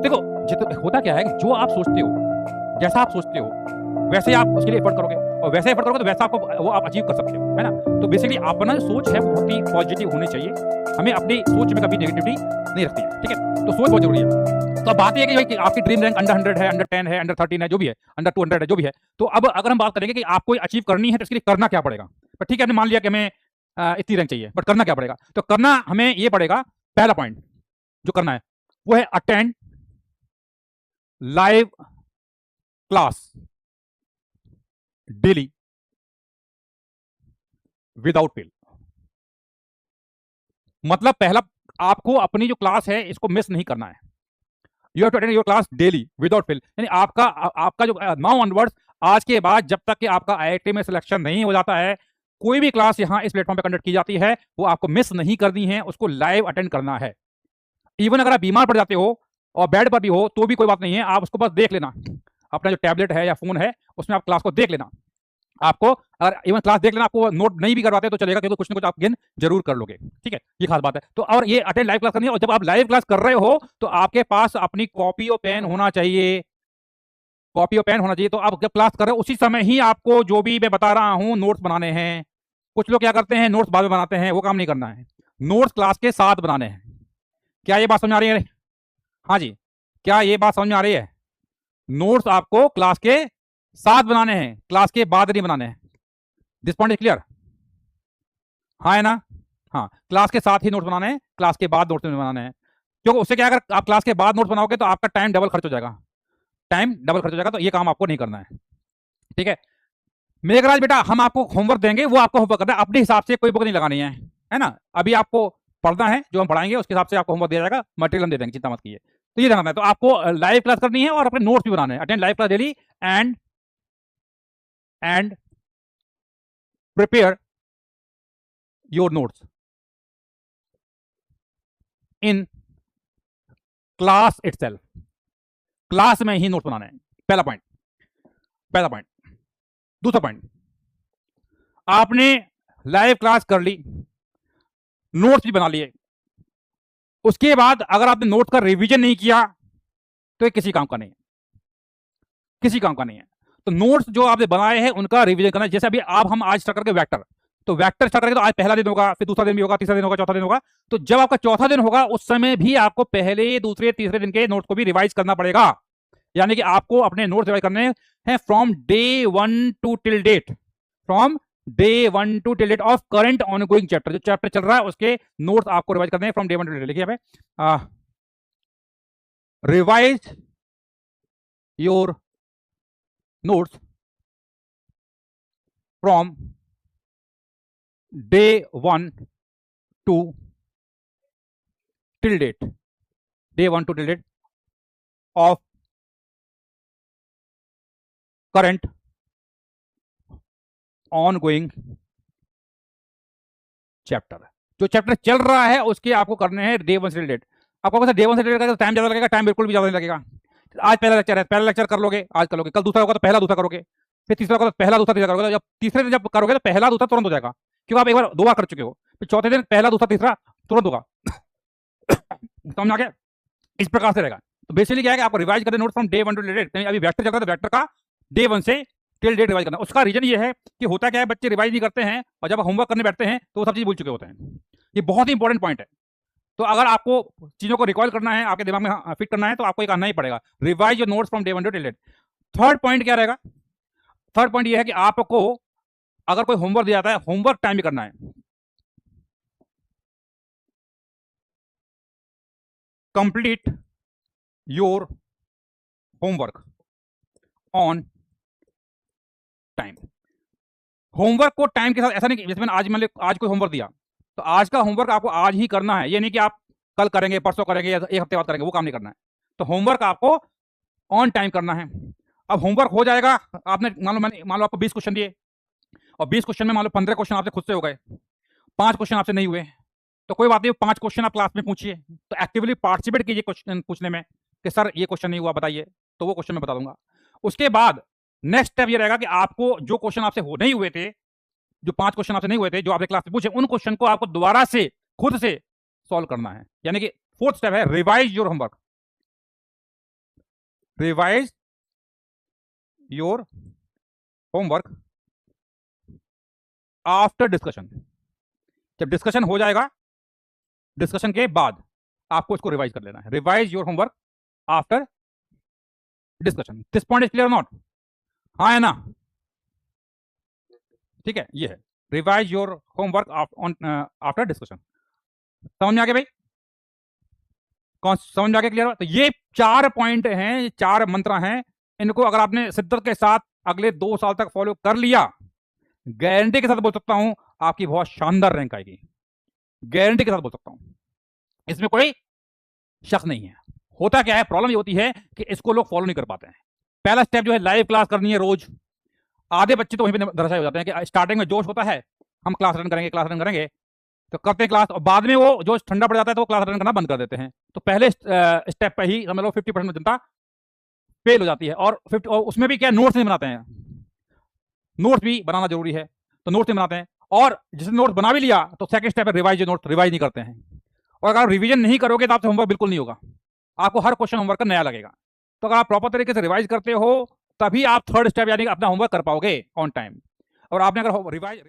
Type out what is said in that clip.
देखो होता क्या है कि जो आप सोचते हो, जैसा आप सोचते हो वैसे आप उसके लिए एफर्ट करोगे, और वैसे एफर्ट करोगे तो वैसा आपको वो आप अचीव कर सकते हो, है ना? तो बेसिकली अपना जो सोच है बहुत ही पॉजिटिव होनी चाहिए। हमें अपनी सोच में कभी नेगेटिविटी नहीं रखती है, ठीक है? तो सोच बहुत जरूरी है। तो अब बात ये है कि भाई कि आपकी ड्रीम रैंक अंडर 100 है, अंडर 10 है, अंडर 13 है, जो भी है, अंडर 200 है, जो भी है। तो अब अगर हम बात करेंगे कि आपको अचीव करनी है तो इसके लिए करना क्या पड़ेगा। पर ठीक है, हमने मान लिया कि हमें इतनी रैंक चाहिए, बट करना क्या पड़ेगा? तो करना हमें ये पड़ेगा, पहला पॉइंट जो करना है वो है attend live class daily without fail. मतलब पहला, आपको अपनी जो क्लास है इसको मिस नहीं करना है। You have to attend your class daily without fail. यानी आपका जो नाउ ऑनवर्ड्स, आज के बाद जब तक कि आपका आईआईटी में सिलेक्शन नहीं हो जाता है, कोई भी क्लास यहां इस प्लेटफॉर्म पे कंडक्ट की जाती है वो आपको मिस नहीं करनी है, उसको लाइव अटेंड करना है। इवन अगर आप बीमार पड़ जाते हो और बेड पर भी हो तो भी कोई बात नहीं है, आप उसको बस देख लेना, अपना जो टैबलेट है या फोन है उसमें आप क्लास को देख लेना। आपको अगर इवन क्लास देख लेना, आपको नोट नहीं भी करवाते तो चलेगा, क्योंकि कुछ ना कुछ आप गेन जरूर कर लोगे, ठीक है? ये खास बात है। तो और ये अटेंड लाइव क्लास करनी है, और जब आप लाइव क्लास कर रहे हो तो आपके पास अपनी कॉपी और पेन होना चाहिए, कॉपी और पेन होना चाहिए। तो आप जब क्लास कर रहे हो उसी समय ही आपको जो भी मैं बता रहा हूं नोट्स बनाने हैं। कुछ लोग क्या करते हैं, नोट्स बाद में बनाते हैं, वो काम नहीं करना है। नोट्स क्लास के साथ बनाने हैं। क्या ये बात समझ आ रही है? हाँ जी, क्या ये बात समझ में आ रही है? नोट्स आपको क्लास के साथ बनाने हैं, क्लास के बाद नहीं बनाने हैं। This point is clear? हाँ है ना? हाँ, क्लास के साथ ही नोट्स बनाने हैं, क्लास के बाद नोट्स नहीं बनाने हैं। क्योंकि उससे क्या, अगर आप क्लास के बाद नोट्स बनाओगे तो आपका टाइम डबल खर्च हो जाएगा, टाइम डबल खर्च हो जाएगा। तो ये काम आपको नहीं करना है, ठीक है? मेघराज बेटा, हम आपको होमवर्क देंगे, वो आपको होमवर्क करना है अपने हिसाब से, कोई बुक नहीं लगानी है ना? अभी आपको पढ़ना है, जो हम पढ़ाएंगे उसके हिसाब से आपको होमवर्क दिया जाएगा, मटेरियल हम दे देंगे, चिंता मत कीजिए। तो ये जानना है, तो आपको लाइव क्लास करनी है और अपने नोट्स भी बनाने हैं। Attend live class daily and prepare your notes in class itself. Class में ही नोट्स बनाने हैं, पहला पॉइंट, पहला पॉइंट। दूसरा पॉइंट, आपने लाइव क्लास कर ली, नोट्स भी बना लिए, उसके बाद अगर आपने नोट्स का रिवीजन नहीं किया तो ये किसी काम का नहीं है, किसी काम का नहीं है। तो नोट्स जो आपने बनाए हैं उनका रिवीजन करना है। जैसे अभी आप हम आज स्टार्ट करके वेक्टर, तो वेक्टर स्टार्ट करेंगे तो आज पहला दिन होगा, फिर दूसरा दिन भी होगा, तीसरा दिन होगा, चौथा दिन होगा। तो जब आपका चौथा दिन होगा उस समय भी आपको पहले, दूसरे, तीसरे दिन के नोट्स को भी रिवाइज करना पड़ेगा। यानी कि आपको अपने नोट्स रिवाइज करने हैं from day 1 to till date, from day 1 to till date of current ongoing chapter. जो चैप्टर चल रहा है उसके नोट्स आपको रिवाइज करने हैं from day 1 to till date. लिखिए यहाँ पे revise your notes from day 1 to till date, day 1 to till date of current ongoing chapter. जो चैप्टर चल रहा है उसके आपको करने हैं डे 1 से टिल डेट। आपको डे 1 से टिल डेट का टाइम ज्यादा लगेगा, टाइम बिल्कुल भी ज्यादा नहीं लगेगा। आज पहला लेक्चर है, पहला लेक्चर कर लोगे, आज कर लोगे, कल दूसरा होगा तो पहला दूसरा करोगे, फिर तीसरा होगा तो पहला दूसरा तीसरा करोगे। जब तीसरे दिन जब करोगे तो पहला दूसरा तुरंत हो जाएगा, क्योंकि आप एक बार 2 बार कर चुके हो। फिर चौथे दिन पहला दूसरा तीसरा तुरंत होगा। समझ आ गया? इस प्रकार से रहेगा। तो बेसिकली क्या है कि आपको रिवाइज करना note from day 1 to day date. अभी वेक्टर चल रहा है तो वेक्टर का डे 1 से टिल डेट रिवाइज करना। उसका रीजन ये है कि होता क्या है, बच्चे रिवाइज नहीं करते हैं और जब होमवर्क करने बैठते हैं तो वो सब चीज भूल चुके होते हैं। ये बहुत ही इंपॉर्टेंट पॉइंट है। तो अगर आपको चीजों को रिकॉल करना है, आपके दिमाग में फिट करना है, तो आपको ये करना ही पड़ेगा, revise your notes from day 1 to till date. Third point क्या रहेगा? थर्ड पॉइंट ये है कि आपको अगर कोई होमवर्क दिया जाता है, होमवर्क टाइम भी करना है। Complete your homework on time. Homework को टाइम के साथ, ऐसा नहीं कि जैसे मैंने आज कोई होमवर्क दिया तो आज का होमवर्क आपको आज ही करना है, ये नहीं कि आप कल करेंगे, परसों करेंगे या एक हफ्ते बाद करेंगे, वो काम नहीं करना है। तो होमवर्क आपको ऑन टाइम करना है। अब होमवर्क हो जाएगा, आपने मान लो आपको 20 क्वेश्चन दिए और 20 क्वेश्चन में मान लो 15 क्वेश्चन आपसे खुद से हो गए, 5 क्वेश्चन आपसे नहीं हुए, तो कोई बात नहीं, 5 क्वेश्चन आप क्लास में पूछिए। तो एक्टिवली पार्टिसिपेट कीजिए क्वेश्चन पूछने में कि सर ये क्वेश्चन नहीं हुआ बताइए, तो वो क्वेश्चन मैं बता दूंगा। उसके बाद नेक्स्ट स्टेप ये रहेगा कि आपको जो क्वेश्चन आपसे नहीं हुए थे, जो 5 क्वेश्चन आपसे नहीं हुए थे जो आपने क्लास में पूछे, उन क्वेश्चन को आपको दोबारा से खुद से सॉल्व करना है। यानी कि फोर्थ स्टेप है revise your homework. Revise your homework after discussion. जब डिस्कशन हो जाएगा, डिस्कशन के बाद आपको इसको रिवाइज कर लेना है। Revise your homework after discussion. This point is clear not? हाँ है ना? ठीक है, ये है revise your homework after discussion. समझ में आ गया भाई? कौन समझ में आ गया? क्लियर? तो ये 4 पॉइंट हैं, 4 मंत्र हैं। इनको अगर आपने शिद्दत के साथ अगले 2 साल तक फॉलो कर लिया, गारंटी के साथ बोल सकता हूं आपकी बहुत शानदार रैंक आएगी। गारंटी के साथ बोल सकता हूं, इसमें कोई शक नहीं है। होता क्या है, प्रॉब्लम ये होती है कि इसको लोग फॉलो नहीं कर पाते हैं। पहला स्टेप जो है लाइव क्लास करनी है रोज। आधे बच्चे तो वहीं पे दरअसल हो जाते हैं कि स्टार्टिंग में जोश होता है, हम क्लास रन करेंगे तो करते हैं क्लास, और बाद में वो जोश ठंडा पड़ जाता है तो वो क्लास रन करना बंद कर देते हैं। तो पहले स्टेप पे ही समझ लो 50% जनता फेल हो जाती है। और उसमें भी क्या, नोट्स नहीं बनाते हैं। नोट्स भी बनाना जरूरी है, तो नोट्स नहीं बनाते हैं। और जिसने नोट्स बना भी लिया तो सेकंड स्टेप है रिवाइज नोट्स, रिवाइज नहीं करते हैं। और अगर आप रिवीजन नहीं करोगे तो आपसे होमवर्क बिल्कुल नहीं होगा, आपको हर क्वेश्चन होमवर्क का नया लगेगा। तो अगर आप प्रॉपर तरीके से रिवाइज करते हो तभी आप थर्ड स्टेप यानी अपना होमवर्क कर पाओगे ऑन टाइम। और आपने अगर रिवाइज